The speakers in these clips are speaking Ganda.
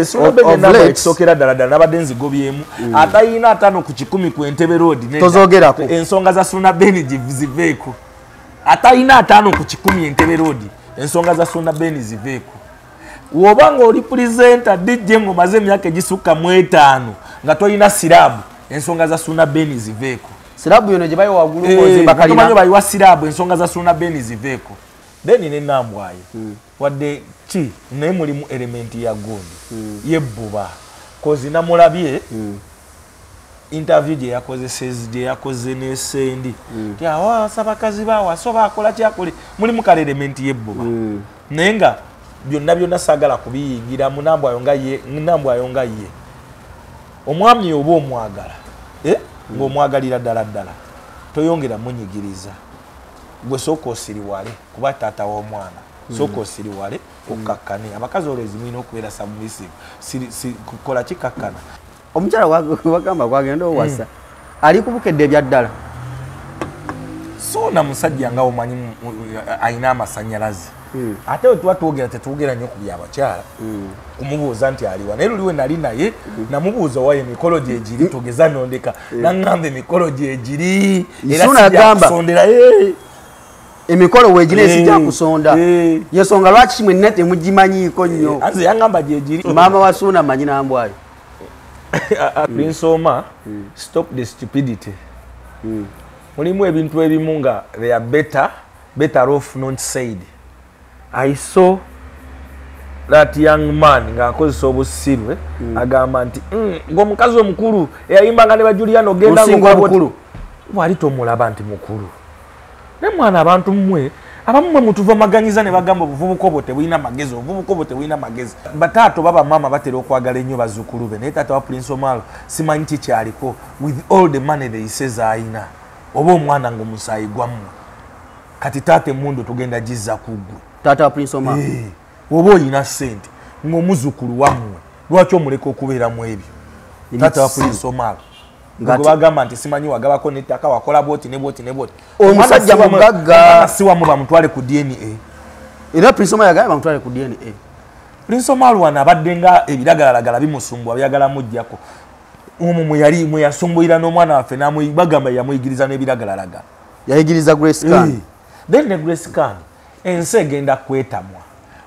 Suna Beni namba ekisokera ddala nabadde nzigobyemu atayina 5 ku 10 ku Entebbe Road tozogerako ensonga za Suna Beni ziveeko atayina 5 ku 10 Entebbe Road ensonga za Suna Beni ziveeko wobanga oli presenter DJ ngomaze emyaka egisukka mu 5 nga toyina sirabu ensonga za Suna Beni ziveeko sirabu yono gye bayo wagulu koze bakalina tumanyo bayiwa sirabu ensonga za Suna Beni ziveeko Beni ne nambwaye wadde ki naye mulimu elementi ya gondi yebbuba kozi namulabye interview gye yakoze ne Sendi ti awasabakazi bawa soba akola kyakole mulimu kale elementi yebbuba naye nga byonna sagala kubiyingira munambwayo nga ye omwami oba omwagala ng'omwagalira ddala toyongera munyigiriza gwe sooka osiriwale kuba taata w'omwana sooka osiriwale okakkane abakazi olwezi mulina okubeera submissive kukola kikakkana omukyala wagamba gwagenda owasa ali kubukedde ebya ddala so na musajja nga omanyi ayina amasanyalaze ate we tuba tetwogera nnyo ku byabakyala kumubuuza nti aliwa naye luliwe nali naye namubuuza owa emikolo gyegiri togeza nondeka naŋŋamba emikolo gyegiri era sijakusondera emikolo weegire sijja kusonda yensonga lwaki kimwe nina temugimanyiiko nnyo anze yaŋŋamba gyegiri maama wa Suuna manyi nambwayo Prince Omar stop the stupidity mulimu ebintu ebimu nga they are better off not said. I saw that young man nga akozesa obusiru agamba nti ng'omukazi omukulu eyayimbanga ne bajuliano genda ng'omukulu wali tomulaba nti mukulu ne mwana abantu mmwe abamu mutuva maganyiza ne bagamba obuvubuka obwo tebulina magezi bataato baba mama batera okwagala ennyo bazzukulu be naye taata wa Prince Omar simanyi kikyaliko with all the money they says ayina oba omwana ng'omusaayi gwammwe kati taata emmundu tugenda gizza kuggwe taata wa Prince Omar oba oyina ssente ng'omuzzukulu wammwe lwaki omuleka okubeeramu ebyo taata wa Prince Omar nga bagamba nti simanyi wagabako n'ettaka wakola bwoti omusajja mugagga si wamu bamutwale ku DNA era Prince Omar yagamba bamutwale ku DNA Prince Omar wano abadde nga ebiragalalagala bimusumbwa byagala mujjako omwo mwe yasumbuyira n'omwana waffe bagamba yamuyigiriza n'ebiragalalagala yayigiriza Grace Khan then ne Grace Khan ensi egenda kwetamwa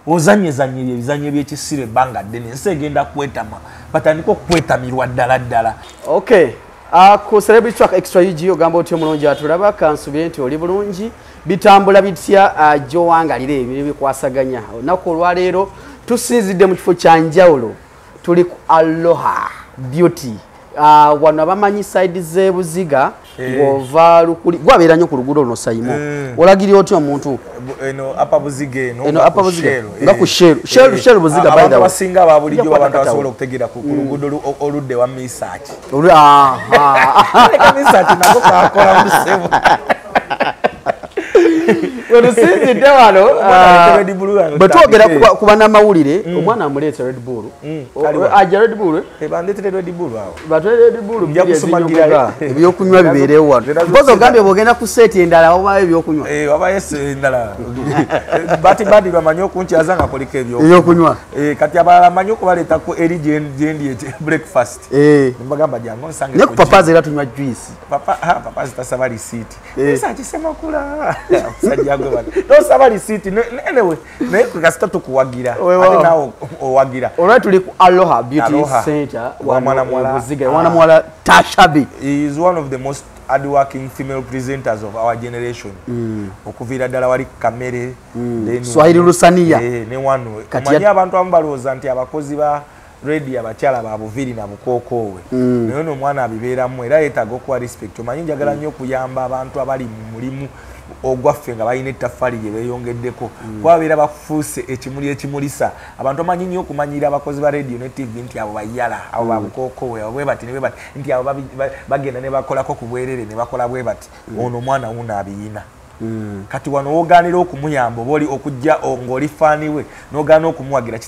ozanyezanye ebizanyo by'ekisiru ebbanga ddene ensi egenda kwetamwa batandika okwetamirwa ddala okay ku Celebrity Track Extra UG ogamba otyo mulungi atulaba kansubire nti oli bulungi bitambula bitya gyowangalira ebyo bikwasaganya olunaku olwaleero tusinzidde mu kifo kya njawulo tuli ku Aloha Beauty wano abamanyi side z'ebuziga ng'ova lukuli gwabeera nnyo ku luguudo luno sayimu olagirira otya omuntu eno apa buziga nga ku Shell buziga abantu abasinga ababulijjo abantu abasobola okutegeera ku luguudo oludde wa Misaki Misaki nago kakola musebo onusinzidde wano bwe twogera ku bannamawulire omwana amuleeta Red Bull ajja Red Bull bandeetere Red Bull awo batwere Red Bull njakusumagira ebyokunywa bibeerewo wano mpozi ogambye bwogenda ku seeti endala wabayo ebyokunywa wabayo endala bati bamanyi okunkyaza nga koliko ebyokunywa kati abalala manyi okubaleetako eri gyendi breakfast mbagamba jangu nsange ne ku papazi era tunywa juice papazi tasaba lisiiti kisemakula sajjagwe bano tosaba lisiiti anyway naye kasita tukuwagira ate nawe owagira olwa tuli ku Aloha Beauty Center Wanamwala Tashabi is one of the most hardworking female presenters of our generation okuviira ddala wali kamere Swahili Lusania ne wano omanyi abantu abamu balowooza nti abakozi ba radio abakyala ba buviri na bukokoowe naye ono omwana abibeeramu era yeetaaga okuwa respect omanyi njagala nnyo okuyamba abantu abali mu mulimu ogwaffe nga balina ettaffaali gye beeyongeddeko kwabeera bafuuse ekimuli ekimulisa abantu amanyi nnyo okumanyira abakozi ba radio ne TV nti abo bayala abo babukokoowe abo bwe bati ne bwe bati nti abo bagenda ne bakolako ku bwerere ne bakola bwe bati ono omwana wuno abiyina kati wano woganira okumuyamba oboli okujja ng'oli faani we n'ogaana okumuwagira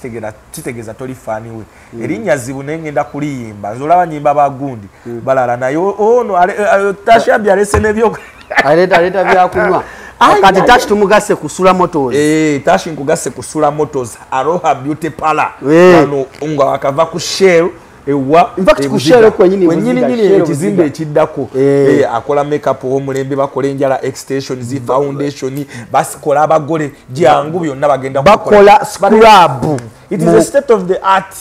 kitegeeza toli faani we erinnya zibu naye ngenda kuliyimba nze olaba nyimba bagundi balala naye ono Tashabi alese n'ebyo aleta byakunywa kati Tash tumugase kusula motors Tash nkugase kusula motors Aroha Beauty Parlor wano nga wakava ku Shell ewa in fact ku Shell kwenyini ekizimbe ekiddako akola makeup omulembe bakola enjala extensions foundation basikola abagole jangu byonna bagenda bakola scrub. It is a state of the art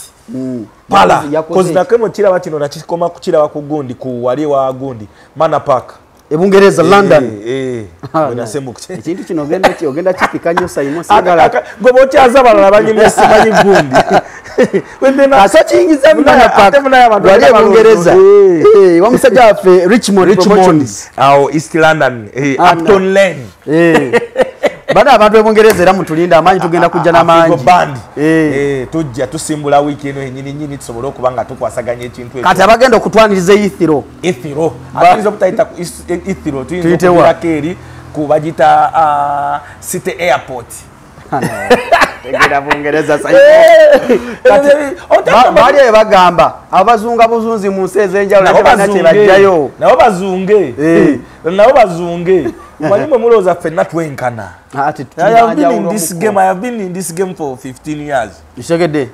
pala cause nakemo kiraba kino nakikoma kukiraba ku gundi ku wali wa gundi Manor Park Ebungereza London nasembu ekintu kino ogenda kipika nnyo sayimo sigala gobo kyaza balala banyemesi banyi gundi wendena aso kingiza Manor Park wali Ebungereza wamusajja waffe Richmond Promotions awo East London Upton Lane bana abantu Ebungereza era mutulinda amanyi tugenda kujja n'amanyi tujja tusimbula wiki eno nyini tusobole okubanga tukwasaganya ekintu kati abagenda okutwaniriza Ethiro atiriza obutayita Ethiro tuyinza okubirako eri kubagita City Airport tegera Bungereza bali bagamba abazunga buzunzi mu nsi ez'enjawulo ate banate bajjayo nabo bazunge Mwalimu muloza fenna twenkana. I have been in this game for 15 years. Ishegede.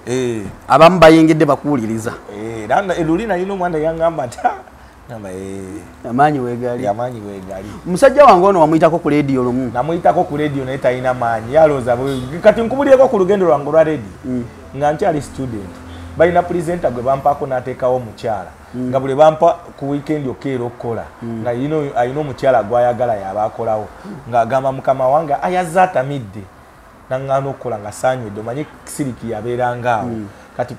Abamu bayingidde bakuwuliriza. Landa elulina yino mwana yangamba ta. Namba amanyi wegali. Yamanyi wegali. Musajja wange ono wamuyitako ku radio lumu. Namuyitako ku radio naye talina maanyi. Yaloza kati nkubulireko ku lugendo lwange lwa radio. Nga nkyali student. Balina presenter gwe bampako n'ateekawo mukyala. Nga buli bampa ku weekend okeera okukola nga ayina omukyala gwayagala yabakolawo ng'agamba mukama wange ayaza atamidde naŋŋaana okukola nga saanywedde omanyi siriki yabeeranga awo kati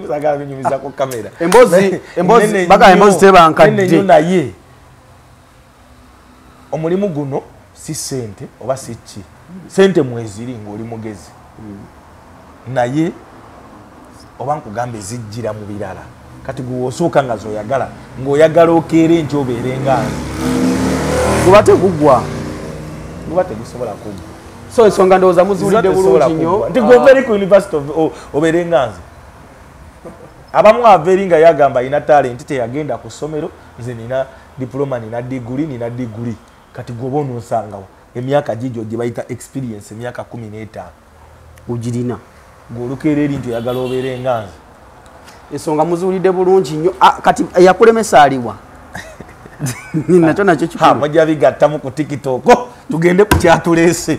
sagala binyumizako kamera emboozi tebankadde naye omulimu guno si ssente oba si ki ssente mweziri ng'oli mugezi naye oba nkugamba ezijjira mu birala kati gwe osooka nga zoyagala ng'oyagala okeere nti obeere nganzi guba tegugwa guba tegusobola kuggwa so ensonga ndowooza muzuulidde bulungi nnyo nti gwe obeere ku university obeere nganzi abamu ava eri nga yagamba alina talenti teyagenda ku ssomero nze nina diploma nina diguli kati gwe oba ononsangawo emyaka gigyo gye bayita experience emyaka 15 ugirina golukeera eri nti oyagala obeere nganzi ensonga muzuulidde bulungi nnyo kati yakulemesa aliwa nakyo kikulu bajja bigattamu ku TikTok tugende ku kyatuleese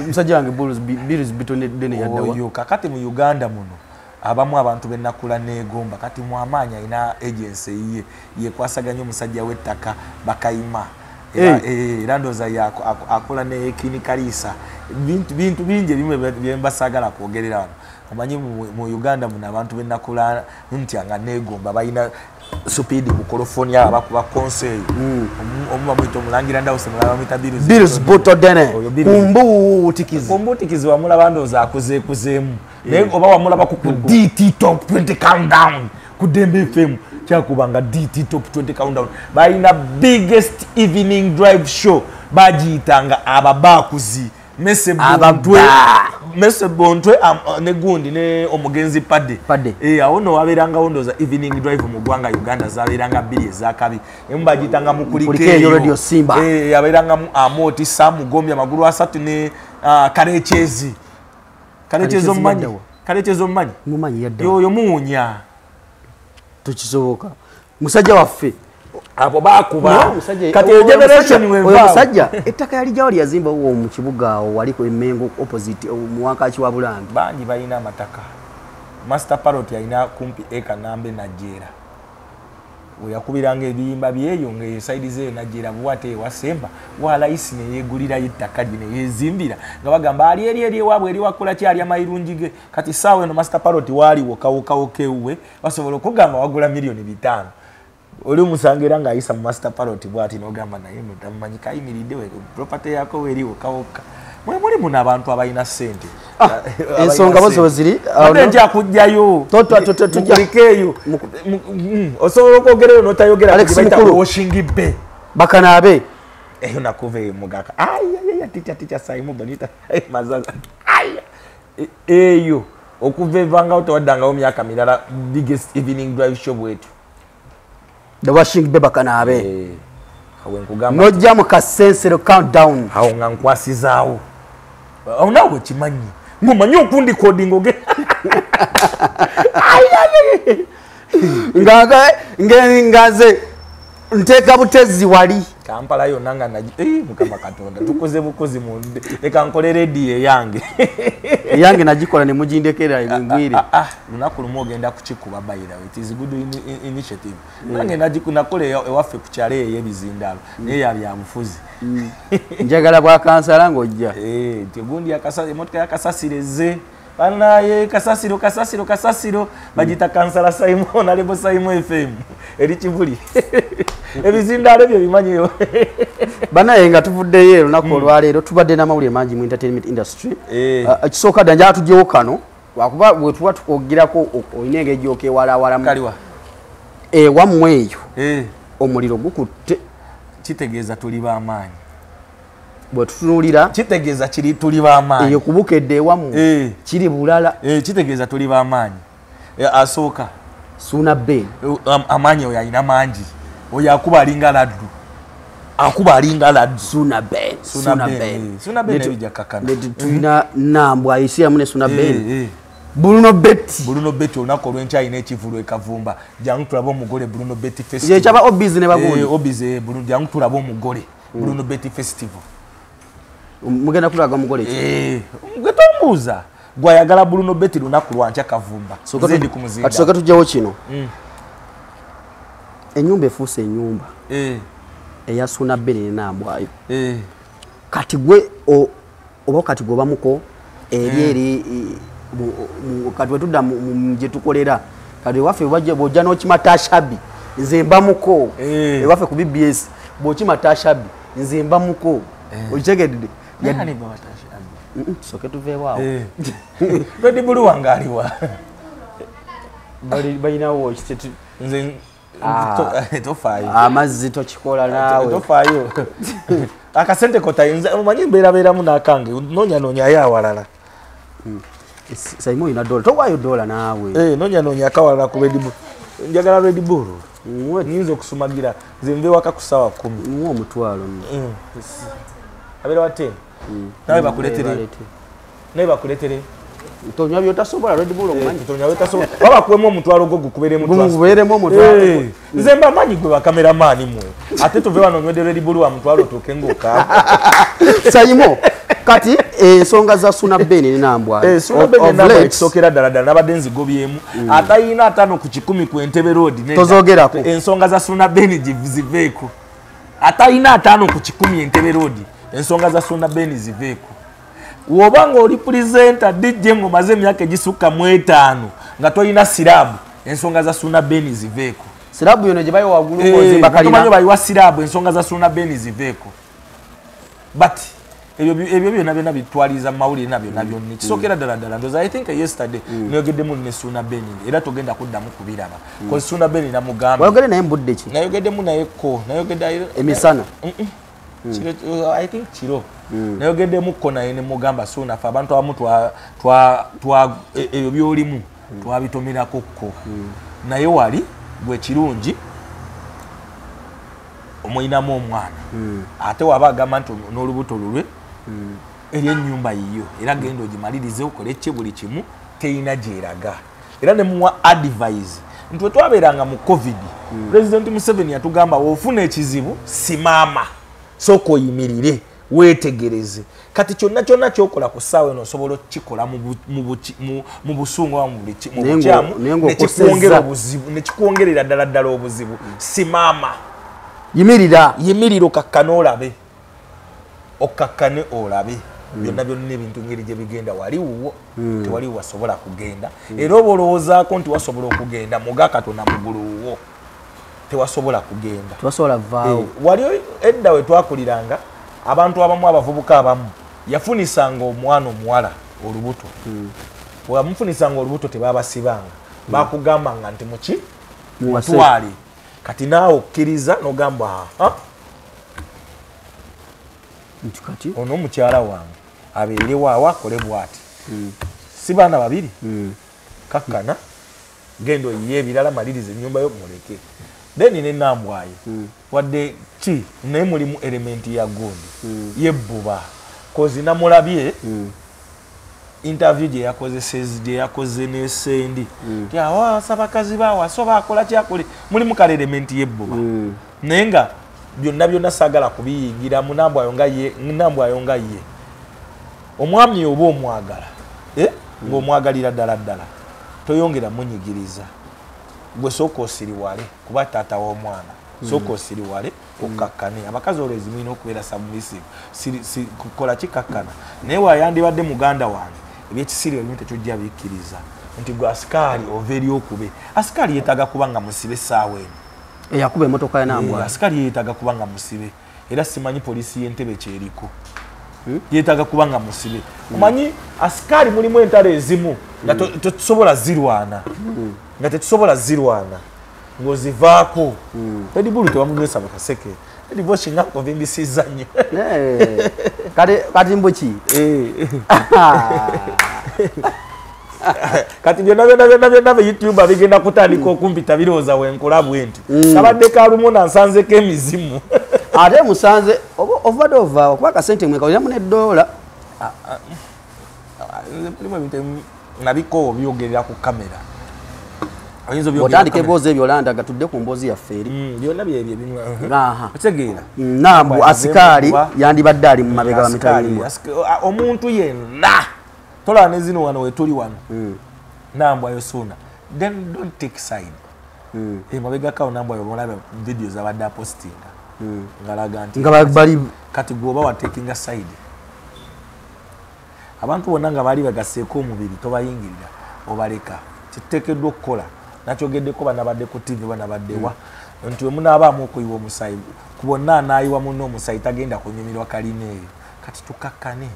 musajja wange bills bitonedde neyaddawa kakati mu Uganda muno abamu abantu bennakula neegomba kati mu amaanyi alina agency ye yekwasaganya omusajja w'ettaka bakayima era ndowooza akola ne kinikalisa bintu bingi ebimu byembasagala kwogerera wano omanyi mu Uganda muno abantu bennakula nti nga neegomba balina supidi ku kolofoni abo bakuba konseyi omu bamwita omulangira ndawuse mulala bamwita bills butodene kumbuutikizi wamulaba ndowooza akuzeekuzeemu naye oba wamulaba ku DT top 20 countdown ku Dembe FM kyakubanga DT top 20 countdown balina biggest evening drive show bagiyitanga ababakuzi Mese Bontwe ne gundi ne omugenzi Padde awo no waberangawo ndowooza evening drive mu ggwanga Uganda zabeeranga 2 ezakabi emu bagiyitanga mu kulikeeyo radio Simba yabeeranga mu Amoti Samu Gombi amagulu 3 ne Kalechezi omumanyi yoyo muwunya tukisoboka musajja waffe abo bakuba kati generation wewe musajja ettaka yalijjawo lyazimba wo mu kibuga awo waliko Emengo opposite muwakaki wa Bulangi bangi balina amataka master parrot yalina kumpi eka nambe najera oyakubiranga ebiyimba byeyo nga side ze najera buwate wasemba wala isi ne yegulira ettaka ne yezimbira nga bagamba ali eri wabwe eri wakola kyali amayirunjige kati sawe no master parrot wali wokawokewe basobola okugamba wagula milioni 5 oli musangira nga ayisa mu master parrot bwati n'ogamba naye mutamanyi kayimiridde we property yako weri wokawoka muli muno abantu abalina ssente ensonga bozo ziri nja kujjayo tujjalikeeyo osobola okwogerero n'otayogera kubayita washing bay bakanaabe eyo nakuve mugaka ticha saimu banita mazaza eyo okuva evangawo tewaddangawo myaka mirala biggest evening drive show bwetu the washing bay bakanaabe awe nkugamba nojja mu kasensero countdown awo nga nkwasizaawo awo naawe kimanyi ngomanyi okundi coding oge ngaze nteeka butezi wali Kampala yonna nga mukama Katonda tukoze bukozi munde leka nkole rediyo eyange eyange nagikola ne mugindekera engwire lunaku lumu ogenda kukikuba bayira it is good initiative nange nakola ewaffe ku kyalo eyo ebizindalo naye yabyabufuzi njagala bwa kansala ng'ojja nti ogundi emotoka yakasasireze banaye kasasiro bagita kansala Simon alebo Simon FM eri Kivuli ebizindalo byo bimanyiyo banaye nga tuvuddeyo lunaku olwaleero tubadde n'amawulire mangi mu entertainment industry ekisooka ddala njala tugyewo kano lwakuba bwe tuba tukwogerako olina engeri gy'okeewalawalamu wammwe eyo omuliro gukutte kitegeeza tuli b'amaanyi bwe tutunuulira kitegeeza kiri tuli b'amaanyi eyo kubukedde ewammwe kiri bulala kitegeeza tuli b'amaanyi asooka Suna Ben amaanyi oyo alina mangi oyo akuba alinga laddu Suna Ben nebijja kakana tulina Nambwa ayisiramu ne Suna Ben Bruno Betty olunaku olw'enkya alina ekivulu ekavumba jangu tulabe omugole Bruno Betty Festival yekyaba Obiz ne bagundi Obiz jangu tulabe omugole Bruno Betty Festival mugenda kulaga omugole gwe tombuuza gwayagala Bruno Betty lunaku lwankya kavumba zendi kumuzinda atusoke tujjawo kino ennyumba efuuse ennyumba eya Suna Ben ne Nambwayo kati gwe oba kati gobamuko eri kati wetudda gye tukolera kati ewaffe bw'ojja n'okima Tashabi nze mbamuko ewaffe ku BBS bw'okima Tashabi nze mbamuko okitegedde tusoke tuveewo awo Red Bull wange aliwa balinawo nze tofaayo amazzi tokikola naawe tofaayo akasente kotayinza omanyi mbeerabeeramu n'akange noonyanoonya ayo awalala Simon ina dola towaayo dola naawe noonyanoonya akawalala ku Red Bull njagala Red Bull nyinza okusumagira nze nve waka ku ssaawa 10 muwa omutwalo abeera wa 10 nawe bakuletere tonywa byotasobola Red Bull omanyi tonywa byotasobola waba kuwemu omutwalo gwo gukubeeremu omutwalo nze mba manyi gwe bakameramaani mwe ate tuve wano nywedde Red Bull wa mutwalo tuuke ng'okaaba Simon kati ensonga za Suna Ben ne Nambwayo Suna Ben ne Nambwayo ekisookera ddala nabadde nzigobyemu atayina 5 ku 10 ku Entebbe Road tozogerako ensonga za Suna Ben ziveeko atayina 5 ku 10 Entebbe Road ensonga za Suna Ben ziveeko wobanga oli presenter DJ ngomaze emyaka egisukka mu 5 nga toyina sirabu ensonga za Suna Ben ziveeko sirabu yono gye bayo wagulu kozimba kalina tumanyi bayiwa sirabu ensonga za Suna Ben ziveeko but ebyo byonna bitwaliza mawulire nabyo kisookera ddala ndoza I think yesterday nayogeddemu ne Suna Ben era togenda kuddamu kubiraba because Suna Ben namugamba wayogedde naye mbudde ki nayogeddemu naye emisana I think kiro nayogeddemu ko naye ne mugamba Suna fe abantu abamu ebyo byolimu twabitomerako ko naye wali bwe kirungi omuyinamu omwana ate waba agamba nti n'olubuto lulwe eryennyumba yiyo era genda ogimalirize okole kye buli kimu teyina gyeraga era ne muwa advice nti wetwabeeranga mu covid President Museveni yatugamba woofuna ekizibu simaama sooka oyimirire weetegereze kati kyonna kyokola ku ssaawa eno osobola okukikola mu busungu oba mu bukyamu nekikwongerera ddala obuzibu simaama yimirira okakkane olabe byonna ebintu ngeri gye bigenda waliwo tewaliwo wasobola kugenda era oba olowoozaako nti wasobola okugenda muga Katonda muguluwo tewasobola kugenda wali edda we twakuliranga abantu abamu abavubuka abamu yafunisanga omwana omuwala olubuto wamufunisanga olubuto tebabasibanga bakugambanga nti muki mutwale kati naawe okkiriza n'ogamba kati ono mukyala wange abeere waawe akole bw'ati si baana babiri kakkana genda oyiye ebirala maliriza ennyumba yo muleke then ne Nambwayo wadde ki naye mulimu element ya gundi yebbuba kozi namulabye interview gye yakoze n'esendi ti abakazi baawe asoba akola kyakole mulimu kale element yebbuba naye nga byonna saagala kubiyingira mu Nambwayo nga ye omwami oba omwagala ng'omwagalira ddala toyongera munyigiriza gwe sooka osiriwale kuba taata w'omwana sooka osiriwale okakkane abakazi olwezi mulina okubeera submissive kukola kikakkana naye wayandibadde muganda wange ebyekisiri ebimu tetujja bikkiriza nti gwe asikaali ova eri okube asikaali yeetaaga kuba nga musibe essaawa eno eyakuba emmotoka ya Nambwayo asikaali yeetaaga kuba nga musibe era simanyi poliisi y'Entebbe kyeriko yeetaaga kuba nga musibe kumanyi asikaali mulimu entalo ezimu nga tetusobola zirwana ng'ozivaako edibulu tewamugesa bakaseke ediboshi nga nkovimbisiza nnyo kati mbuki kati byonna be YouTube bigenda kutandika okumpita birowooza wenkula bwe nti kabadde kalumu nansanzeko emizimu ate musanze ovadde ovaawo kuba akasente mweka olinamu n'eddoola mulimu ebintu nabiko byogerera ku kamera otandika eboozi ebyo olandaga tudde ku mboozi yaffe eri byonna byebyo otegeera Nambwa asikaali yandibadde ali mu mabega bamitayimbwa omuntu yenna tolaba ne zino wano wetuli wano Nambwayo Ssuuna then don't take side mabegakawo Nambwayo omulaba video zabadde apostinga ngalaga nti nga bali kati gwoba watekinga side abantu bonna nga bali bagaseeko omubiri tobayingirira obaleka kiteekeddwa okukola nakyogeddeko banabadde ku TV banabaddewa nti wemunaabaamu okuyiwa omusayi ku bonna anaayiwa munno omusayi tagenda kunyumirwa kalina eyo kati tukakkane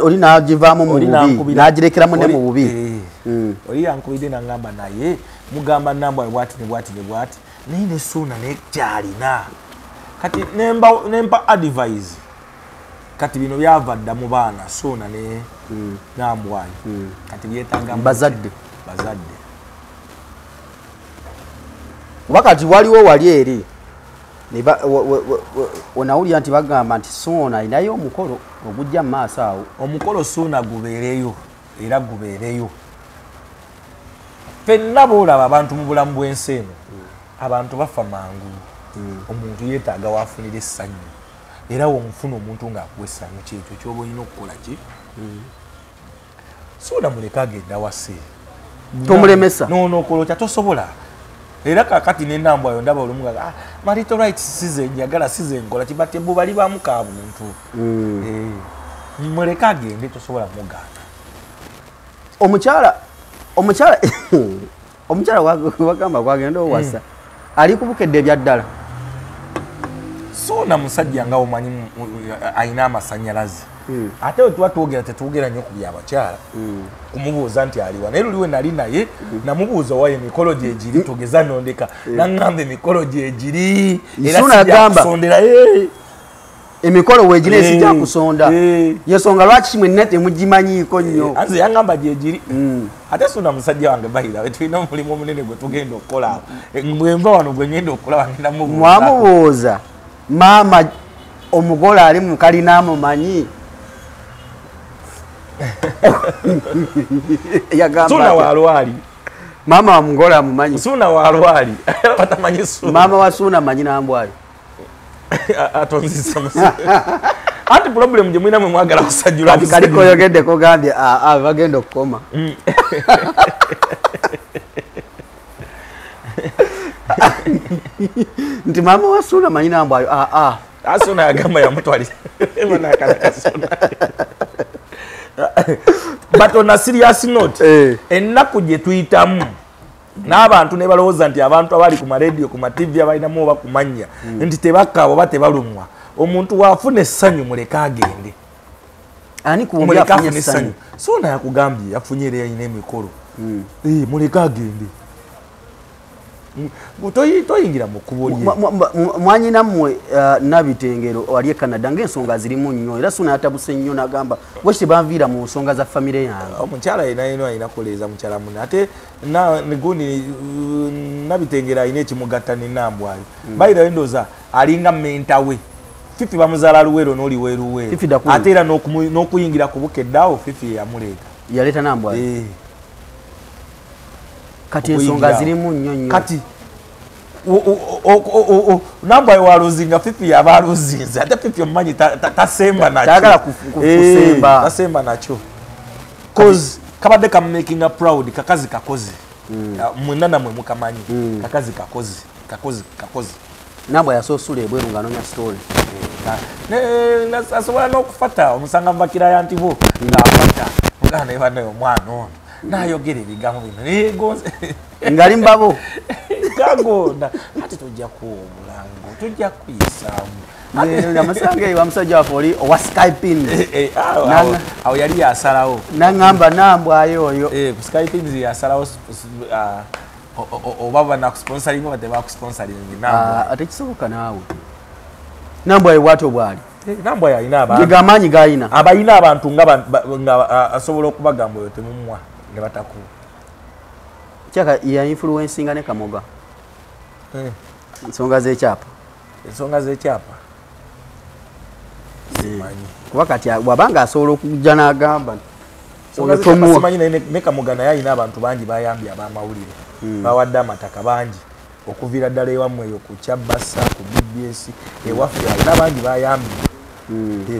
oli n'agivaamu mu bubi n'agirekeramu ne mu bubi oli yankubidde nangamba naye mugamba Nambwayo bwati ne bwati naye ne Ssuuna naye kyalina kati nempa advice kati bino byava dda mu baana Ssuuna ne Nambwayo kati byetaaga bazadde wakati waliwo wali eri onawulira nti bagamba nti Ssuuna alinayo omukolo ogujja mu maaso awo omukolo Ssuuna gubeereyo era gubeereyo fenna boolaba abantu mu bulamu bw'ensi eno abantu bafa mangu omuntu yeetaaga waafunira essanyu era womufuna omuntu ng'akuwa essanyu kyekyo kyoba olina okukola ki Ssuuna muleka agenda wase tomulemesa nonokolokya tosobola era kakati ne Nambwayo ndaba olumu nga marital rights size njagala size nkola kibate bo bali bamu ka buntu muleka agende tosobola mugaana omukyala wagamba kwagenda owasa ali kubukedde ebyaddala Ssuuna musajja nga omanyi ayina amasanyalaze ate wetuba twogera tetwogera nnyo ku byabakyala kumubuuza nti aliwa naye luliwe nali naye namubuuza wayo emikolo gyegiri tugeza nondeka naŋŋamba emikolo gyegiri era sijja kusondera emikolo weegiri esijja kusonda yensonga lwaki mwenna temugimanyiiko nnyo anze yaŋŋamba gyegiri ate Ssuuna musajja wange bahira tulina omulimu omunene gwe tugenda okukola awo bwenva wano gwe ngenda okukola wagenda mwamubuuza maama omugole ali mu kalina amumanyi Ssuuna wa lwali maama wa mugole amumanyi Ssuuna wa lwali batamanyi Ssuuna maama wa Ssuuna amanyi Nambwayo atonzisa anti problem gye mulina mwe mwagala kusajjula kaliko yogeddeko gambye bagenda okukoma nti maama wa Ssuuna amanyi Nambwayo Ssuuna yagamba yamutwalira Ssuuna but on a serious note ennaku gye tuyitamu n'abantu ne balowooza nti abantu abali ku maradio ku mativi abalinamu oba kumanya nti tebakkaaba oba tebalumwa omuntu waafuna essanyu muleka agende ani kuwumbi afunye essanyu Ssuuna yakugambye yafunye era yalina emikolo muleka agende toyingira mu kkubo lye. Mwanyina mmwe Nabitengero wali e Canada ng'ensonga zirimu nnyo era Ssuuna yatabuse nnyo n'agamba bwe kibanviira mu nsonga za famire yange. Omukyala yena alina kuleeza mukyala munne ate gundi Nabitengero alina ekimugatta ne Nambwayo. Bayira ndowooza alinga menta we. Fifi bamuzaala Luweero n'oli weeruweero. Ate era n'okuyingira ku Bukeddeawo Fifi yamuleeta. Yaleeta Nambwayo. Kati ensonga zirimu nnyo. Kati Nambwayo waluzinga Fifi yaba aluzinze ate Fifi omumanyi tasemba nakyo. Tayagala kusemba. Tasemba nakyo. Cause kabadde making a proud kakazi kakozi. Mwena namwe mukamanyi. Kakazi kakozi. Nambwayo yasoosula ebweru ng'anoonya story. Asobola n'okufata omusanga Vakiraya nti bo ng'afata muganda eba nayo omwana ono n'ayogera ebigambo bino ngali mbabo gagonda ate tujja kuwa omulango tujja kuyisaamu amasanga eyo bamusajja waffe oli owa Skyping awo yali yasalawo naŋŋamba Nambwayo oyo ku Skyping yasalawo oba banakusponsalinga oba tebakusponsalinga Nambwayo ate kisoboka naawe Nambwayo bw'atyo bw'ali. Nambwayo alina abantu. Gamaanyi g'alina. Abalina abantu nga asobola okubagamba oyo temumwa ne batakuwa. Kyaka ya influencinga ne Kamoga. Ensonga z'ekyapa. Simanyi. Kuba kati bw'abanga asobola okujja n'agamba. Simanyi ne Kamoga naye alina abantu bangi bayambye ab'amawulire. Bawadde amataka bangi. Okuviira ddala ewammwe eyo ku Kyabassa ku BBS ewaffe alina bangi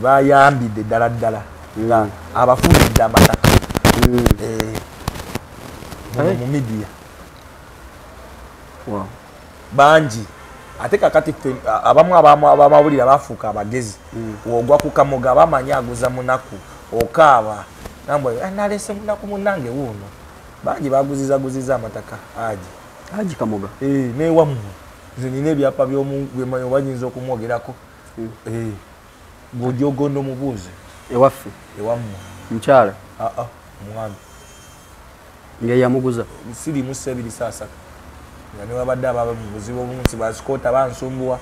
bayambidde ddala nga abafulidde amataka mu media bangi ate kakati abamu abamawulire bafuuka abagezi wogwa ku Kamoga bamanyi aguza munaku okaaba Nambwayo nalese munaku munange wuuno bangi baguziza amataka Haji Kamoga. Ne wamu. Nina ebyapa by'omu bayinza okumwogerako. Ng'ojogondo mubuuze. Ewaffe. Ewamu. Mukyala. Mwami. Nga yamuguza. Sirimu 2 sasa. Nga ne wabadde ababa mu buzibu obunsi basikota bansumbuwa.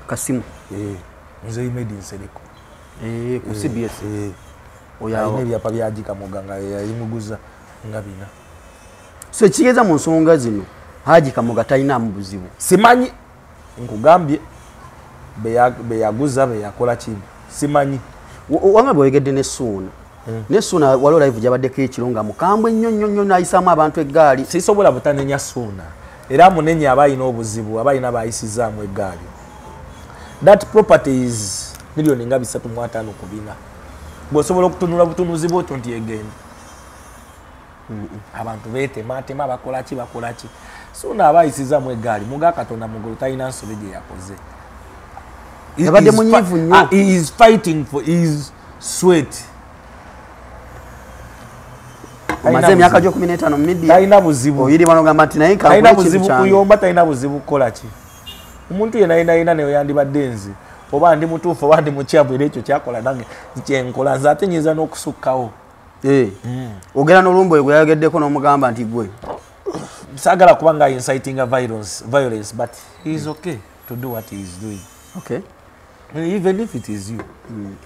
Kasimu. Nze made in Sereko. Ku CBS. Oya ne ebyapa bya Haji Kamoga nga yayimuguza nga bina. So kigeza mu nsonga zino Haji Kamoga talina mubuzibu. Simanyi nkugambye beyaguza beyakola kibi. Simanyi. Wanga bwegedde ne Ssuuna. Ne Ssuuna waliwo live gyabaddeko ekiro nga mukambwe nnyo n'ayisaamu abantu eggaali. Sisobola butanenya Ssuuna. Era munenya abayina obuzibu abayina bayisizaamu eggaali. That property is milioni nga 3.5 kubina. Bw'osobola okutunula butunuzi bw'otyo nti egenda. Abantu beetematema bakola ki Ssuuna abayisizaamu eggaali muga Katonda mugulu talina nsobi gye yakoze. Yabadde munyiivu nnyo. He is fighting for his sweat. Amaze emyaka gyo 15 mu media. Talina buzibu. Oyiri bano gamba nti naye nkankula talina buzibu kuyomba, talina buzibu kukola ki. Omuntu yena ne yandibadde nzi oba ndi mutuufu oba ndi mukyavu era ekyo kyakola nange kyenkola nze ate nyinza n'okusukkawo. Ogera n'olumbo gwe yayogeddeko n'omugamba nti gwe saagala kuba nga inciting a violence but he is okay to do what he is doing. Okay. Even if it is you.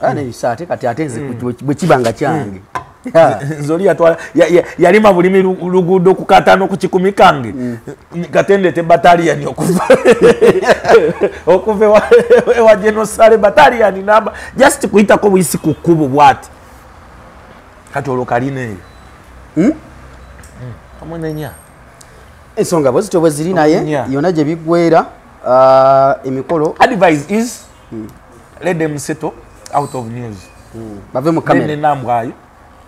Ane isaate kati atenze bwe kibanga kyange. Nzoli yalima bulimi luguudo kukata n'okukikumi kange katendete battalion okuva ewa General battalion namba just kuyitako buyisi ku kkubo bwati kati olwo kalina eyo amunenya ensonga bwezityo bwe ziri naye yonna gye biggweera emikolo. Advice is let them settle out of news. Bave mu kamera Nambwayo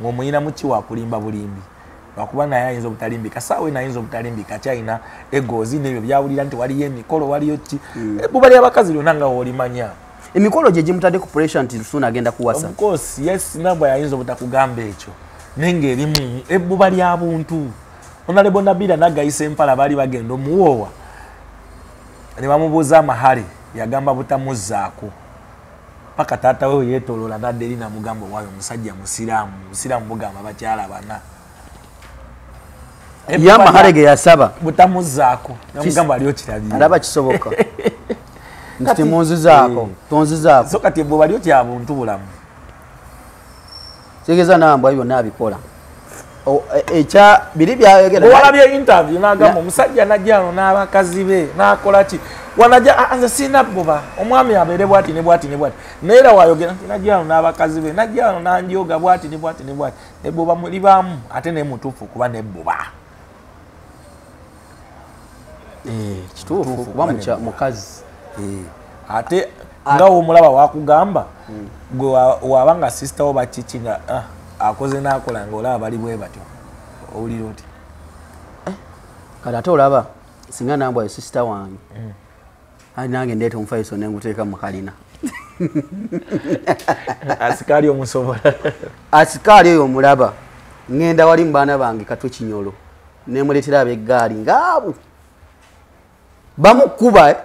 ng'omuyina muki wa kulimba bulimbi lwakuba naye ayinza obutalimbika saawe nayinza obutalimbika kyalina egozi n'ebyo byawulira nti waliyo emikolo waliyo ki ebuba ly'abakazi lyonna nga w'olimanya emikolo gye gimutadde ku pressure nti Ssuuna agenda kuwasa. Of course yes Nambwayo ayinza obutakugamba ekyo naye ng'erimu ebbuba ly'abuntu. Honorable Nabila n'agayisa empala baali bagenda omuwoowa ne bamubuuza amahale yagamba butamuzzaako paka taata we yeetoloola nadde eri namugamba waayo omusajja musiraamu bugamba bakyala bana ya maharege yasaba butamuzaako namugamba aliyo kirabye alaba kisoboka nti munzizaako tonzizaako so kati bo baliyo kyabuntu bulamu segeza nambwa byonna abikola ekya biri byayogera walabye interview n'agamba omusajja najjano n'abakazi be n'akola ki wanajja anze sina boba omwami abeere bwati ne bwati ne bwati neera wayogera nti najjano n'abakazi be najjano nanjoga bwati ne bwati ne bwati ne boba muli bamu ate ne mutuufu kuba ne boba kituufu kuba mukazi ate nga omulaba wakugamba gwe wabanga sister oba kiki nga akoze n'akola ng'olaba bali bwe batyo owulira oti kati ate olaba singa nambwa ye sister wange ali nange ndeeta omufaiso nenguteeka mu kalina asikaali omusobola asikaali oyo omulaba ngenda wali mu baana bange katwe kinyolo nemuleetera ab'eggaali ngaabo bamukuba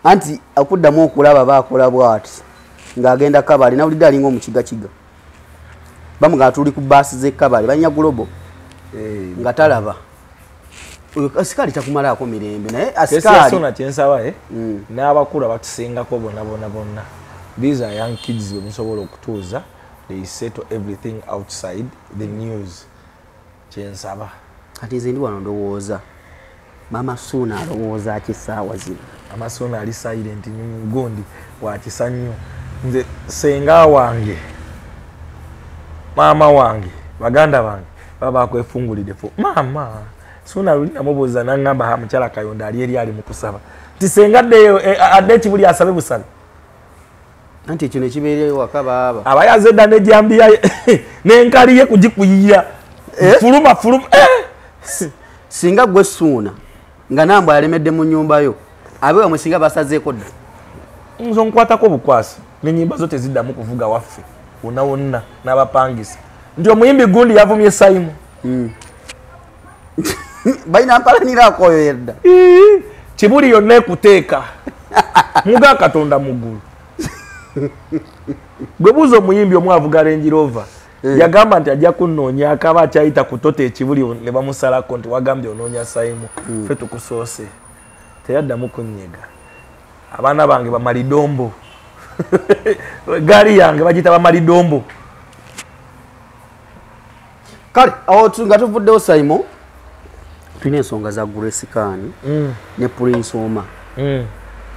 anti akuddamu okulaba baakola bwati ng'agenda kabali nawulidde alinga omukigakiga bamugaa tuli ku baasi z'ekkabali banya gulobo nga talaba asikaali takumalaako mirembe naye asikaali kyensaba n'abakulu abatusingako bonna these are young kids bemusobola okutuuza they settle everything outside the news kyensaba kati nze ndi wano ndowooza mama Suuna alowooza ki essaawa zino mama Suuna ali silent gundi wakisa nnyo nze senga wange maama wange baganda bange baba bakwefungulidde fo mama Suuna luli namubuuza n'angamba ha mukyala Kayonda ali ali mu kusaba nti senga adde ekibuli asabe busabe anti ekyo nekibeereyo waka baaba abayaze dda nejambiya n'enkaliye kugikuyira fuluma singa gwe Suuna nga nambwe alemedde mu nnyumbayo abewa mwe singa basazeeko dda nzo nkwatako bukwasi n'ennyimba zo teziddamu kuvuga waffe wonna wonna n'abapangisa nti omuyimbi gundi yavumye Simon balina mpalaniraako oyo yedda kibuli yonna ekuteeka muga Katonda muggulu gwe buuza omuyimbi omu avuga Range Rover yagamba nti ajja kunnoonya akaba akyayita kutota ekibuli ne bamusalako nti wagambye onoonya Simon ffe tukusoose teyaddamu kunnyega abaana bange bamalidombo gaali yange bagiyita bamalidombo kale awo nga tuvuddewo Simon tulina ensonga za Grace Khan ne Prince Oma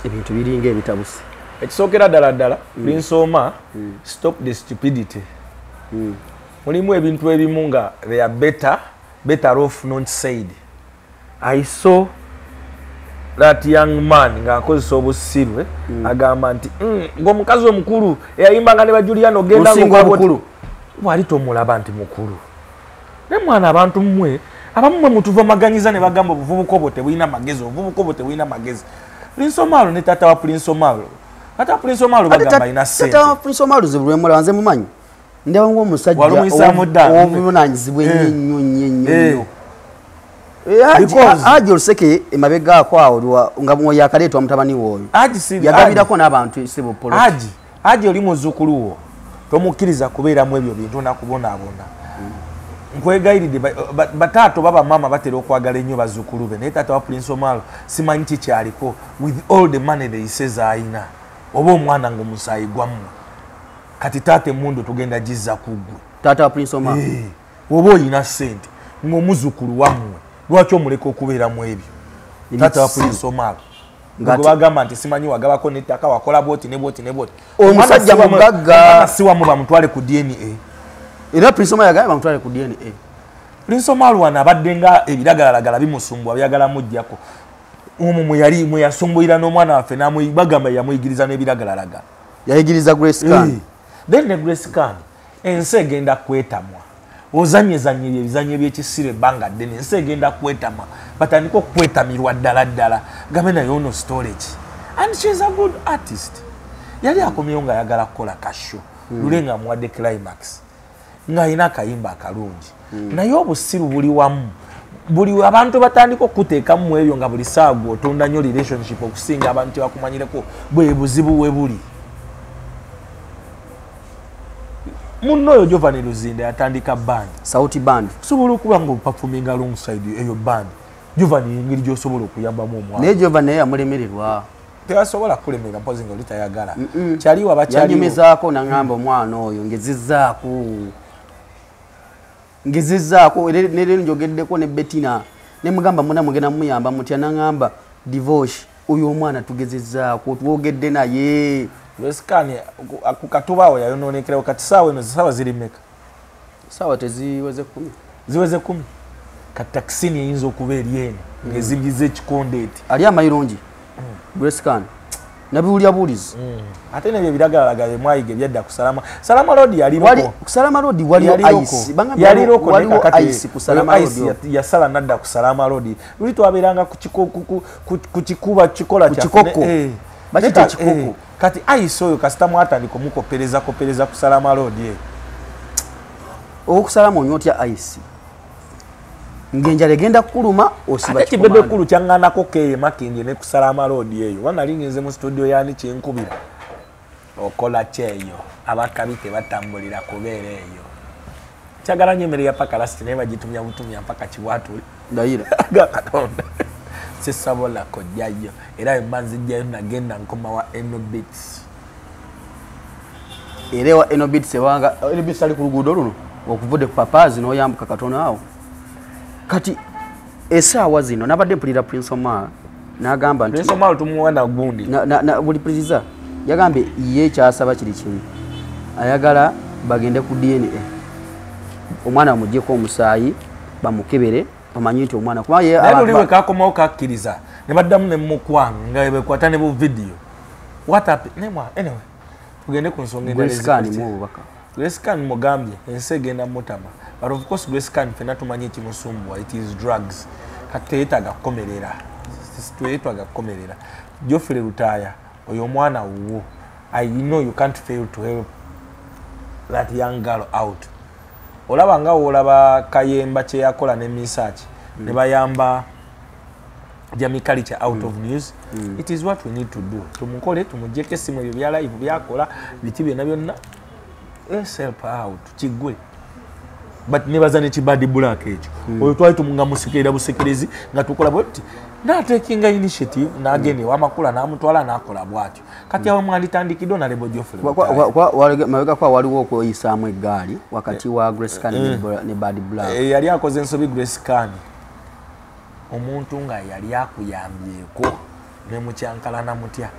ebintu biringa ebitabuse ekisookera ddala Prince Oma stop the stupidity mulimu ebintu ebimu nga they are better off not said. I saw that young man ng'akozesa obusiru agamba nti ng'omukazi omukulu eyayimbanga ne bajuliano ogenda ng'omukulu wali tomulaba nti mukulu ne mwana abantu mmwe abamu mutuvamaganyiza ne bagamba obuvubuka obwo tebulina magezi Prince Omaro ne tata wa Prince Omaro tata wa Prince Omaro bagamba ina sente tata wa Prince Omaro zibulwemula wanze mumanyi ndaba ng'omusajja obuvunanyizibwa ennyo Haji Oluseke emabega ako awo nga yakaleetwa mutabani w'oyo yagabirako n'abantu isibo poloti Haji oli muzzukulu wo tomukkiriza kubeeramu ebyo bintu nakubonaabona nkwegayiridde bataato baba mama batera okwagala ennyo bazzukulu be naye taata wa Prince Omaro simanyi kikyaliko with all the money they says ayina oba omwana ng'omusaayi gwammwe kati taata emmundu tugenda gizza kuggwe taata wa Prince Omaro oba oyina ssente ng'omuzzukulu wammwe lwaki omuleka okubeeramu ebyo taata wa Prince Omaro gwe bagamba nti simanyi wagabako n'ettaka wakola bwoti ne bwoti omusajja mugagga siwamu bamutwale ku DNA era Prince Omaro yagamba bamutwale ku DNA Prince Omaro wano abadde nga ebiragalalagala bimusumbwa byagala mujjako omwo mwe yasumbuira n'omwana waffe bagamba yamuyigiriza n'ebiragalalagala yayigiriza Grace Khan then ne Grace Khan ensi egenda kwetamwa ozanyezanye ebizanyo by'ekisiro ebbanga ddene ensi egenda kwetamwa batandika okwetamirwa ddala gabe nayo ono storage and she is a good artist yali akomyewo nga ayagala kukola kasho lule nga amuwadde climax ng'alina akayimba akalungi naye obusiru buli wamu buli abantu batandika okuteekamu ebyo nga buli saawa otonda nnyo relationship okusinga abantu bakumanyireko bwe buzibu we buli munno Giovanni Luzinde atandika band Sauti Band sobola okuba nga performing alongside eyo band Giovanni engeri gy'osobola okuyambamu omwana naye Giovanni naye yamulemererwa tebasobola kulemera mpozi nga oli tayagala kyaliwo abakyaliwo yanyumizaako nangamba omwana oyo ngezizaako nerero njogeddeko ne Bettina ne mugamba muna mugenda muyamba mutya nangamba divorce oyo omwana tugezezaako twogedde naye Lweskani kukatubaawo yayonoonekerawo kati saawa eno zisaawa ziri mmeka saawa teziweze 10 ziweze 10 kati takisini eyinza okuba eri eno ng'ezibyiza ekikondeeti ali amayirungi Gracecan nabiwulya bulizi ate nebyo ebiragalalagala mwayiga ebyadda ku Salama Road yaliroko ku Salama Road waliwo ice yaliroko ice ku Salama Road yasala nadda ku Salama Road luli twaberanga ku kikuba kikola kikoko bakita kikoko kati ice oyo kasita mwatandika omukopereza ku Salama Road okusalama onyotya ice ngenjala egenda kuluma osiba ate kibebe kulu kyanganako keye makindi ne ku Salama Road eyo wanali ngenze mu studio yani kyenkubira okola kyeyo abakabi tebatambulira kubeera eyo kyagala nyemere ya paka lasti ne bagitumya butumya mpaka kiwatuli ndayira Katonda sisabola kojjayo era embanzi jjayo nagenda nkoma wa Enobits erewa Enobits ewanga Enobits ali ku luguudo luno okuvude ku papazi n'oyambuka katono awo kati esaawa zino nabadde mpulira Prince Omar n'agamba nti Prince Omar tumuwana gundi na buli priza yagambe ye kyasaba kiri kimu ayagala bagende ku DNA omwana amuggyeko omusaayi bamukebere bamanyi nti omwana kuba ye aliwe kakomawo kakkiriza ne baddamu ne mukwanga bekwata ne bu video what happened nemwa anyway tugende ku nsonga Gracecan mugambye ensi egenda mutama but of course Gracecan fena tumanyi ekimusumbwa it is drugs kati yetaga kukomerera twetwaga kukomerera Geoffrey Rutaya oyo mwana wuwo I know you can't fail to help that young girl out olaba nga olaba Kayemba kye yakola ne research ne bayamba Jamie Culture out of news it is what we need to do tumukole tumujjeke simu ebyo bya live byakola biti byonna byonna let's help out kigwe but nebaza ne kibadi black ekyo oyo twali tumunga musikirira busikirizi nga tukola bweti na taking initiative na agene wamakula na mutwala nakola bwatyo kati awo mwalitandikidwa na Lebo Geoffrey mawega kwa waliwo okuyisaamu eggaali wakati wa Gracecan ne Bad Black yali akoze ensobi Gracecan omuntu nga yali akuyambyeko ne mukyankalana mutya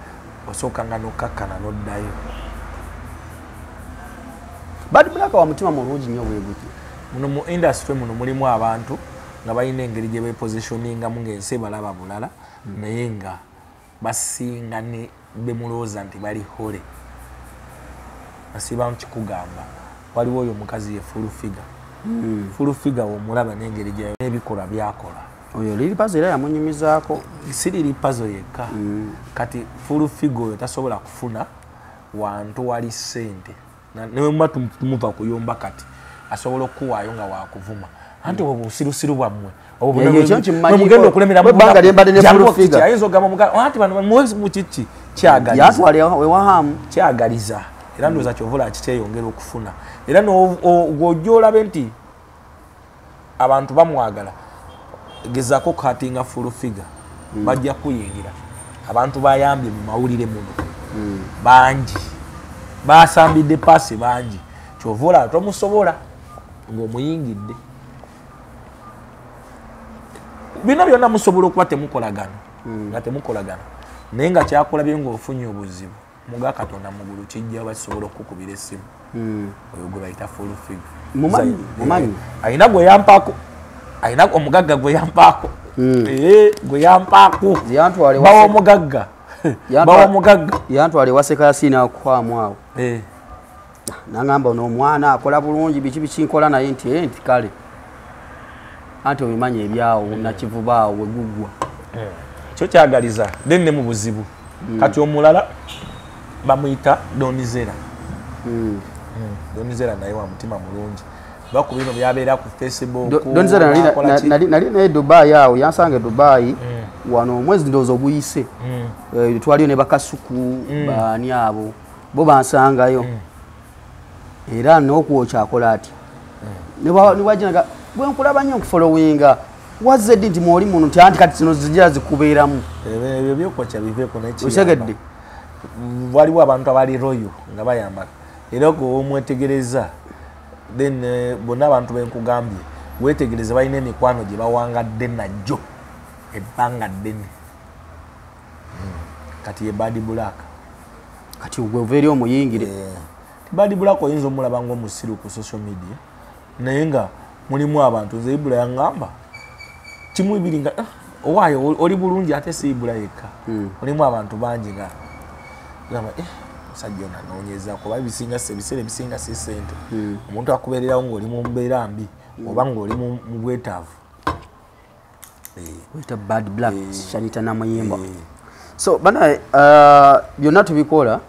osooka nga nokakkana noddayo Bad Black wa mutima mulungi nnyo bwe gutyo muno mu industry muno mulimu abantu nga balina engeri gye bepositioninga mu ng'ensi balaba bulala naye nga basinga ne bemulowooza nti bali hole asiba nkikugamba waliwo oyo omukazi ye full figure womulaba n'engeri gye n'ebikolwa byakola oyo liri pazo era yamunyumizaako si liri pazo yekka kati full figure oyo tasobola kufuna wantu wali ssente newemuba tumuva kuyomba kati asobola okuwaayo nga wakuvuma anti obwo busirusiru bwammwe mugenda okulemeraayinza ogamba anti bano muwezi mukiki kyagaliza era ndowooza kyovula kikyeyongera okufuna era ng'ojja olabe nti abantu bamwagala gezaako katinga full figure bajja kuyingira abantu bayambye mu mawulire muno bangi basambidde paasi bangi kyovula tomusobola ng'omuyingidde bino byonna musobola okuba temukolagana nga temukolagana naye nga kyakulabye ng'ofunye obuzibu muga Katonda mugulu kijja basobola okukubira essimu oyo gwe bayita full figure mumanyi ayina gwe yampaako ayina omugagga gwe yampaako gwe yampaako bawa omugagga bawa omugagga yantwale waseka yasiina kukwamu awo nangamba n'omwana akola bulungi biki bikinkola naye nti kale anti obimanya ebyawo nakivubaawo weguggwa kyo kyagaliza then ne mu buzibu kati omulala bamuyita Donizera Donizera naye wa mutima mulungi bakuba bino byabeera ku Facebook Donizera nali naye Dubai awo yansange Dubai wano omwezi ndowooza oguyise twaliyo ne bakasuku baani abo bo bansangayo era n'okwocha akola ati ne wajinaga bwe nkulaba nnyo nkufollowinga wazedde nti mwoli muntu nti anti kati zino zijja zikubeeramu ebyo byokwocha biveeko osegedde waliwo abantu abali royo nga bayambala era gwe omwetegereza then bonna abantu benkugambye wetegereza balina emikwano gye bawangadde najjo ebbanga ddene kati ye Bad Black kati gwe ova eri omuyingire Bad Black oyinza omulaba ng'omusiru ku social media naye nga mulimu abantu nze Ibula yangamba kimu ibiri nga owaayo oli bulungi ate si Ibula yekka mulimu abantu bangi nga gamba musajja ono anoonyeza kuba ebiseera ebisinga si ssente omuntu akubeererawo ng'oli mu mbeera mbi oba ng'oli mu bwetaavu weta Bad Black Shanita Namuyimba so bana byonna tubikola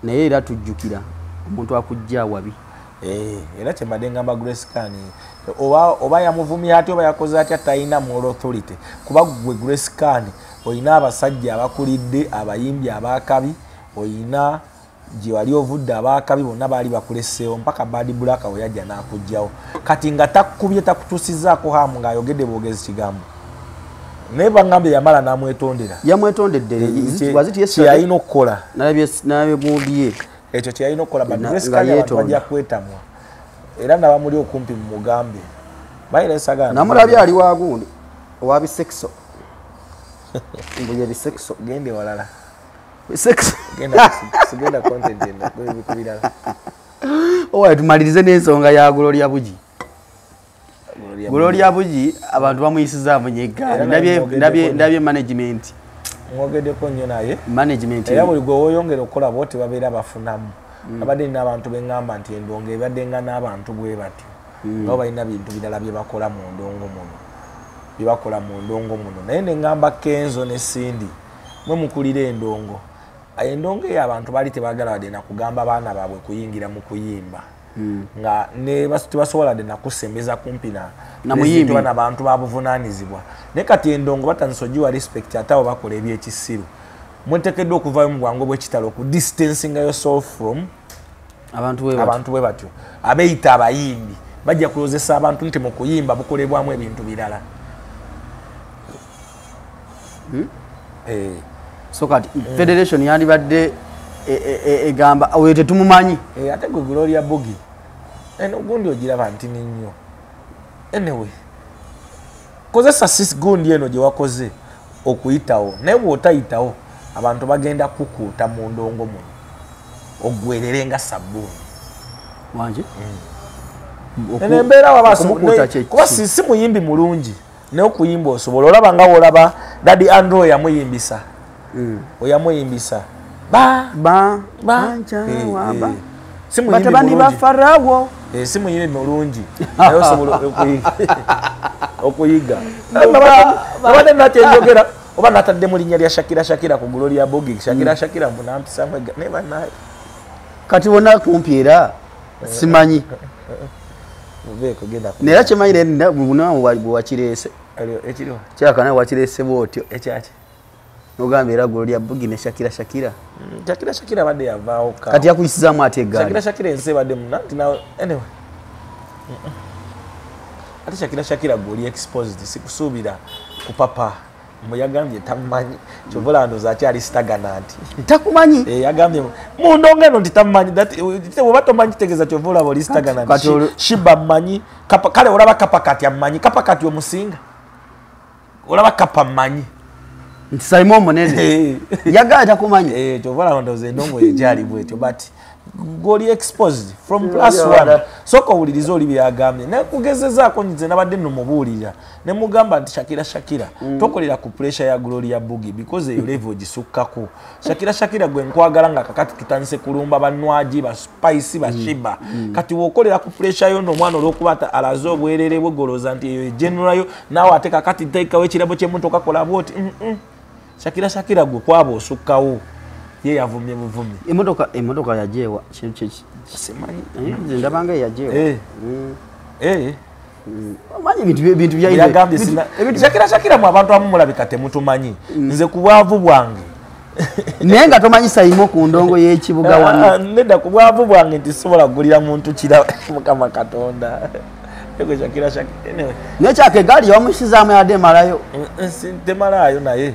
naye era tujjukira omuntu akujja wabi era kyembadde ngamba Grace Khan oba yamuvumya ati oba yakoze atya talina moral authority kuba gwe Grace Khan olina abasajja abakulidde abayimbi abakabi olina gye wali ovudde abakabi bonna baali bakuleseewo mpaka Bad Black we yajja n'akugjawo kati nga takkubye takutuusizaako hamu ng'ayogedde bwogezi kigambo naye bangambye yamala n'amwetondera yamwetondedde kyeyalina okukola nabyeguudye ekyo kyeyalina okukola Grace Khan abantu bajja kwetamwa era nabamuli okumpi mu mugambe bayiresagana namulabye ali wagundi owa bisekso mbuye bisekso gende walala bisekso genda content eno kubirala owaye tumalirize n'ensonga ya Gloria Bugi Gloria Bugi abantu bamuyisizaamu nyegaani ndabye management mwogeddeko nnyo naye management era buli gwe woyongera okukola bwoti babeera bafunamu abadde nina abantu beŋŋamba nti endongo ebadde nga n'abantu bwe batyo nabo balina bintu birala bye bakola mu ndongo muno naye neŋŋamba Kenzo ne Cindy mwe mukulira endongo eyo abantu baali tebaagala wadde nakugamba baana baabwe kuyingira mu kuyimba nga tebasobola wadde nakusembeza kumpi namuyimbi abantu babuvunaanyizibwa naye kati endongo batandise ogiwa respect ate abo bakola ebyekisiru mwetekeddwa okuvayo mu bwangu bw'ekitalo ku distancing yourself from abantu bwe batyo abeeyita abayimbi bajja kulozesa abantu nti mu kuyimba bukolebwamu ebintu birala so kati federation yandibadde egamba oyo tetumumanyi ate gwe Gloria Bugi ogundi ogiraba nti nnyo anyway kozesa sis gundi eno gye wakoze okuyitawo naye bw'otayitawo abantu bagenda kukuuta mu ndongo muno ogwerere nga sabbuuni wanje embeera kuba si muyimbi mulungi naye okuyimba osobola olaba nga wolaba Daddy Andrew yamuyimbisa oyamuyimbisa batabani ba Farawo si muyimbi mulungi naye osobola okuyiga abadde nakyenjogera oba natadde mu linnya lya Shakira ku Gloria Bugi Shakira munampisamu neba naye kati wonna kumpi era simanyi naye kyemanyire bwewakireese ekiriwo kyaka nawe wakireese bwotyo ekyaki ogamba era Gloria Bugi ne Shakira badde yavaawo kati yakuyisizaamu ate eggaali Shakira ensi ebadde munanti nawe anyway ate Shakira gwoli exposed sikusuubira ku papa yagambye tamumanyi kyova ndowooza akyali stagnant takumanyi yagambye mu ndongo eno nti tamumanyi oba tomanyi kitegeeza kyova olaba oli stagnant Shiba mmanyi kale olaba Kapa kati amumanyi Kapa kati omusinga olaba Kapa mmanyi nti Simon Munene yagala takumanyi kyova ndowooza endongo egyali bwetyo but goli exposed from +1 soko owuliriza oli byagambye nekugezezaako nze nabadde nnomubuulira ne mugamba nti Shakira tokolera ku pressure ya Gloria Bugi because eyo level gisukkako Shakira gwe nkwagala nga kakati tutandise kulumba bannwaji ba Spice ba Shiba kati wokolera ku pressure yo n'omwana olw'okuba alaze obwerere bwegoloza nti eyo general yo naawe ate kakati teekawo ekirabo ky'emmotoka kola bwoti Shakira gwe kwaba osukkawo ye yavumye buvumi emotoka yajewa simanyi nze ndabanga yajewa manyi bintu byagambye Shakira mu abantu abamu mulabika temutumanyi nze ku bwavu bwange naye nga tomanyisa yimu ku ndongo y'ekibuga wano nedda ku bwavu bwange nti sobola kugulira muntu kira mukama katonda ego Shakira anyway nekyako egaali yawamushizaamu yadde emalayo temalayo naye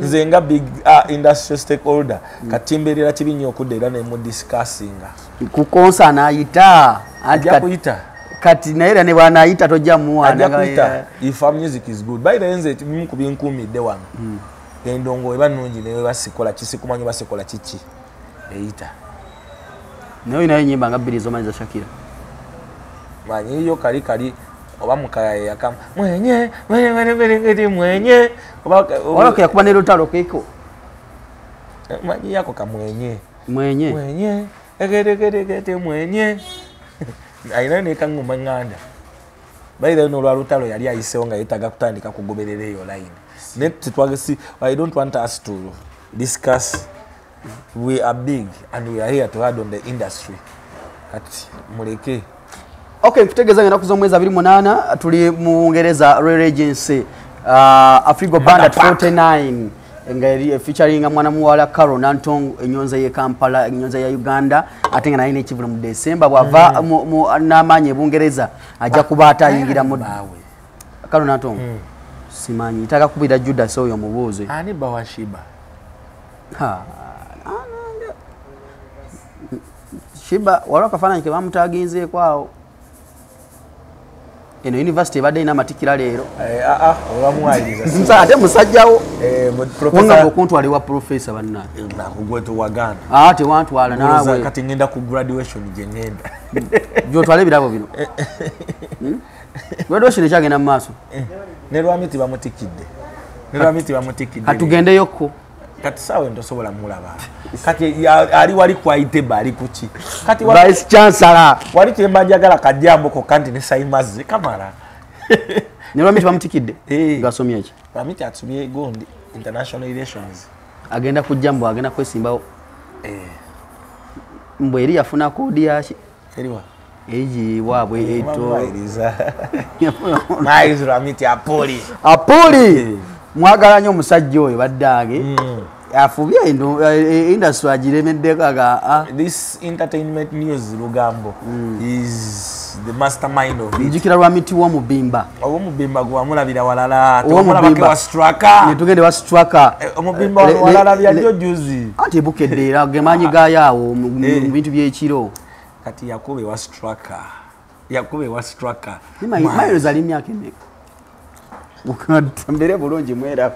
nze nga big industrial stakeholder katimberera kibi nnyo okudda era nemudiscussinga ku konsa n'ayita ajja kuyita kati naye era ne bw'anaayita tojja muwanaga if our music is good by the way nze bimu ku binkuumidde wano endongo eba nnungi naye basikola kisikumanyi basikola kiki eyita naye nayo nyimba nga bbiri zomanyi za Shakira manyi yo kali oba mukaya yakam mwenye mwenye oba yakuba ne lutalo keko manyi yako kamwenye mwenye egedegedegede mwenye ayina ne kanguma nganda baida no lwa lutalo yali ayisewo nga yetaga kutandika kugoberera eyo line net twagesi I don't want us to discuss we are big and we are here to add on the industry ati muleke okay kutegeza ngena kuzomweza 28 tuli mu Ungereza Royal Agency Afrigo Band at 49 ngeri featuring mwana muwala Carol Nantong enyonza ye Kampala enyonza ya Uganda atenga na ine chivula mu December bwava namanye Bungereza ajja kubata ayingira mu bawe Carol Nantong simanyi itaka kubira Judas oyo mubuze ani bawashiba Shiba wala kafana ke bamutaginze kwao eno university badde ina matikira leero olwamwaliza nsa ate musajjawo professor okuntu ali wa professor banna na kugweto wagana te wantwala nawe kati ngenda ku graduation je ngenda byo twale birabo bino graduation kyagenda mu maaso ne lwamiti bamutikidde hatugendeyo ko kati sawe ntosobola mulaba kati ali wali kwaite bali kuki kati vice chancellor wali tembajagala kajambo ko kandi ne saimazi kamara ne lwamiti bamutikidde gasomye eki lwamiti atumye gondi international relations agenda kujambo agenda kwesimbawo mbwe eri yafuna kodi yaki eriwa eji wabwe eto maize lwamiti apoli mwagala nnyo omusajja oyo baddange afubye industry agiremedde kaga this entertainment news Lugambo is the mastermind of it njikira lwamiti w'omubimba gwamulabira walala tomulabake wa striker netugende wa striker omubimba walala byajjo juzi ati ebukedde era gemanyi gayawo mu bintu by'ekiro kati yakube wa striker mayo zali myaka emeka ukatambere bulungi mwera